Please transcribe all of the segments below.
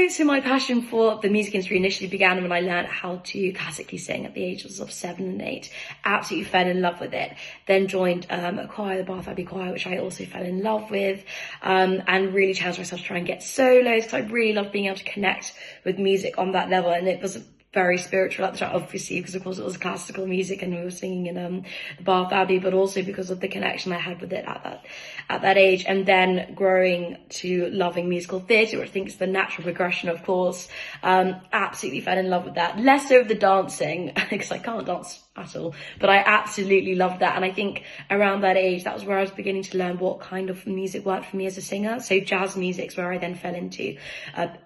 So my passion for the music industry initially began when I learned how to classically sing at the ages of 7 and 8. Absolutely fell in love with it. Then joined a choir, the Bath Abbey Choir, which I also fell in love with, and really challenged myself to try and get solos, because I really love being able to connect with music on that level. And it was very spiritual at the time, obviously, because of course it was classical music and we were singing in the Bath Abbey, but also because of the connection I had with it at that age. And then growing to loving musical theatre, which I think is the natural progression, of course. Absolutely fell in love with that. Less so of the dancing, because I can't dance at all, but I absolutely loved that. And I think around that age, that was where I was beginning to learn what kind of music worked for me as a singer. So jazz music's where I then fell into,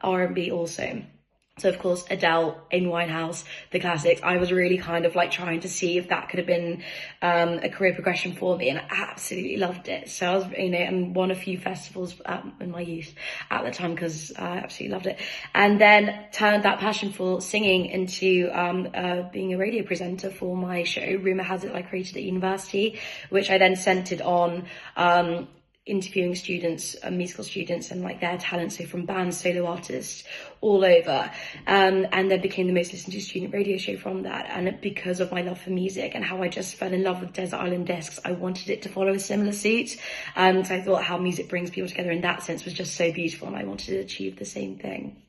R&B also. So of course, Adele, Amy Winehouse, the classics. I was really kind of like trying to see if that could have been a career progression for me, and I absolutely loved it. So I was, and won a few festivals in my youth at the time because I absolutely loved it. And then turned that passion for singing into being a radio presenter for my show, Rumour Has It, I created at university, which I then centred on interviewing students, musical students, and like their talents, so from bands, solo artists, all over, and then became the most listened to student radio show from that. And because of my love for music and how I just fell in love with Desert Island Discs, I wanted it to follow a similar suit. So I thought how music brings people together in that sense was just so beautiful, and I wanted to achieve the same thing.